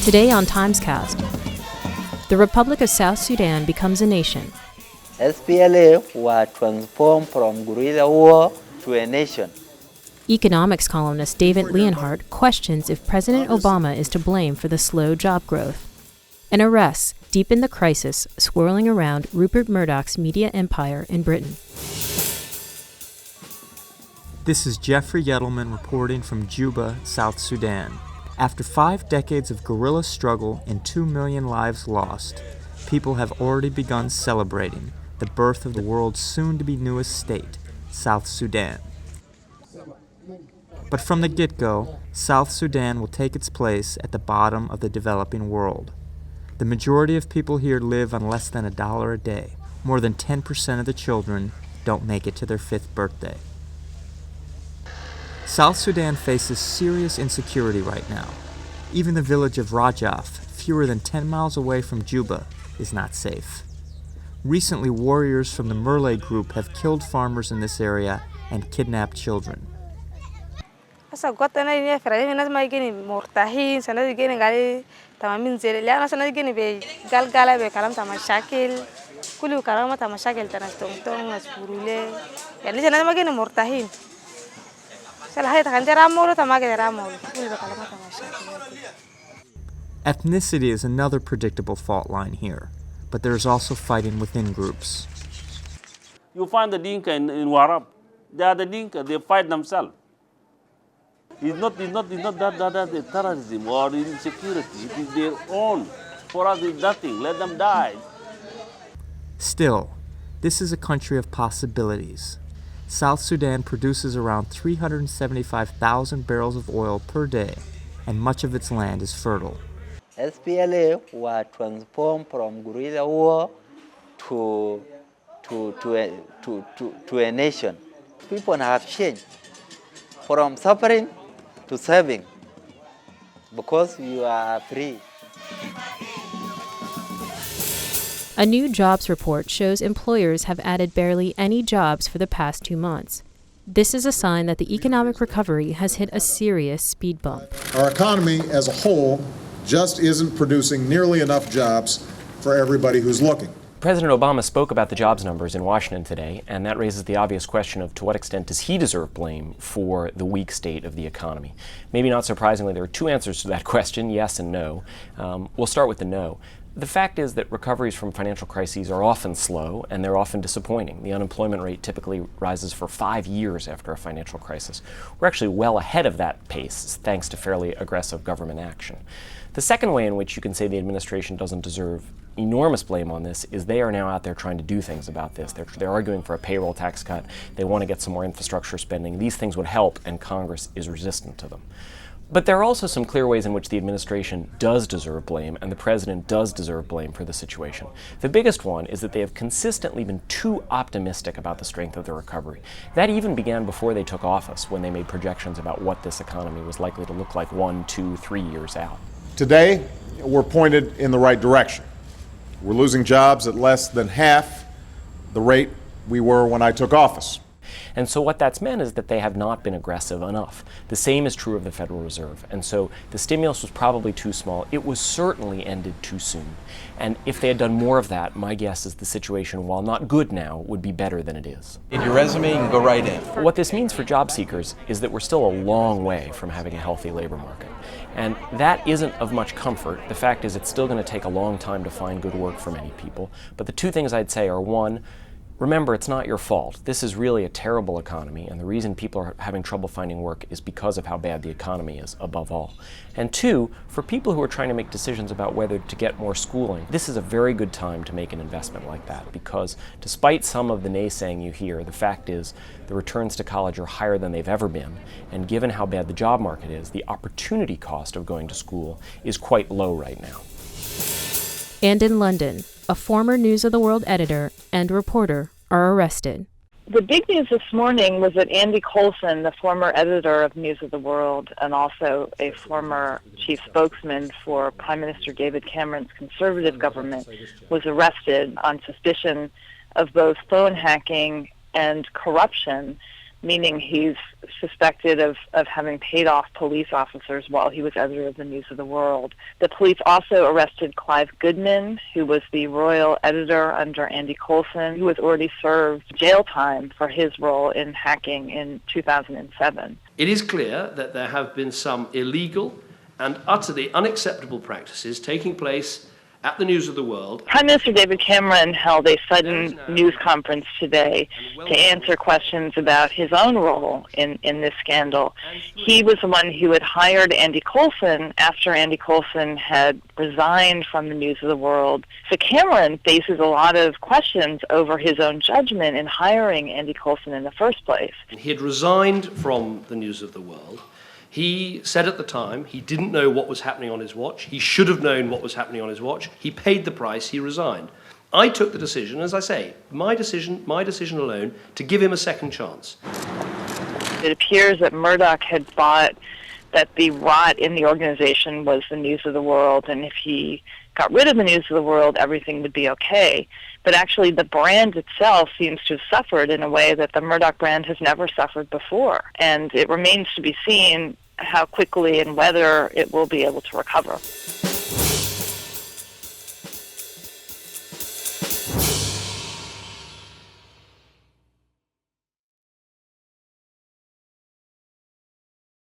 Today on TimesCast, the Republic of South Sudan becomes a nation. SPLA were transformed from guerrilla war to a nation. Economics columnist David Leonhardt questions if President Obama is to blame for the slow job growth. And arrests deepen the crisis swirling around Rupert Murdoch's media empire in Britain. This is Jeffrey Yettleman reporting from Juba, South Sudan. After 5 decades of guerrilla struggle and 2 million lives lost, people have already begun celebrating the birth of the world's soon-to-be newest state, South Sudan. But from the get-go, South Sudan will take its place at the bottom of the developing world. The majority of people here live on less than $1 a day. More than 10% of the children don't make it to their 5th birthday. South Sudan faces serious insecurity right now. Even the village of Rajaf, fewer than 10 miles away from Juba, is not safe. Recently, warriors from the Murle group have killed farmers in this area and kidnapped children. Ethnicity is another predictable fault line here, but there is also fighting within groups. You find the Dinka in Warab. They are the Dinka. They fight themselves. It's not that terrorism or insecurity. It is their own. For us, it's nothing. Let them die. Still, this is a country of possibilities. South Sudan produces around 375,000 barrels of oil per day, and much of its land is fertile. SPLA were transformed from guerrilla war to a nation. People have changed from suffering to serving because you are free. A new jobs report shows employers have added barely any jobs for the past 2 months. This is a sign that the economic recovery has hit a serious speed bump. Our economy as a whole just isn't producing nearly enough jobs for everybody who's looking. President Obama spoke about the jobs numbers in Washington today, and that raises the obvious question of to what extent does he deserve blame for the weak state of the economy? Maybe not surprisingly, there are 2 answers to that question, yes and no. We'll start with the no. The fact is that recoveries from financial crises are often slow and they're often disappointing. The unemployment rate typically rises for 5 years after a financial crisis. We're actually well ahead of that pace thanks to fairly aggressive government action. The second way in which you can say the administration doesn't deserve enormous blame on this is they are now out there trying to do things about this. They're arguing for a payroll tax cut. They want to get some more infrastructure spending. These things would help, and Congress is resistant to them. But there are also some clear ways in which the administration does deserve blame and the president does deserve blame for the situation. The biggest one is that they have consistently been too optimistic about the strength of the recovery. That even began before they took office, when they made projections about what this economy was likely to look like 1, 2, 3 years out. Today, we're pointed in the right direction. We're losing jobs at less than half the rate we were when I took office. And so what that's meant is that they have not been aggressive enough. The same is true of the Federal Reserve. And so the stimulus was probably too small. It was certainly ended too soon. And if they had done more of that, my guess is the situation, while not good now, would be better than it is. In your resume, you can go right in. What this means for job seekers is that we're still a long way from having a healthy labor market. And that isn't of much comfort. The fact is it's still going to take a long time to find good work for many people. But the 2 things I'd say are, 1, remember, it's not your fault. This is really a terrible economy, and the reason people are having trouble finding work is because of how bad the economy is, above all. And 2, for people who are trying to make decisions about whether to get more schooling, this is a very good time to make an investment like that, because despite some of the naysaying you hear, the fact is the returns to college are higher than they've ever been, and given how bad the job market is, the opportunity cost of going to school is quite low right now. And in London, a former News of the World editor and reporter are arrested. The big news this morning was that Andy Coulson, the former editor of News of the World and also a former chief spokesman for Prime Minister David Cameron's Conservative government, was arrested on suspicion of both phone hacking and corruption meaning he's suspected of having paid off police officers while he was editor of the News of the World. The police also arrested Clive Goodman, who was the royal editor under Andy Coulson, who was already served jail time for his role in hacking in 2007. It is clear that there have been some illegal and utterly unacceptable practices taking place at the News of the World. Prime Minister David Cameron held a sudden news conference today to answer questions about his own role in this scandal. He was the one who had hired Andy Coulson after Andy Coulson had resigned from the News of the World. So Cameron faces a lot of questions over his own judgment in hiring Andy Coulson in the first place. He had resigned from the News of the World. He said at the time he didn't know what was happening on his watch. He should have known what was happening on his watch. He paid the price. He resigned. I took the decision, as I say, my decision alone, to give him a second chance. It appears that Murdoch had thought that the rot in the organization was the News of the World, and if he got rid of the News of the World, everything would be okay. But actually, the brand itself seems to have suffered in a way that the Murdoch brand has never suffered before. And it remains to be seen how quickly and whether it will be able to recover.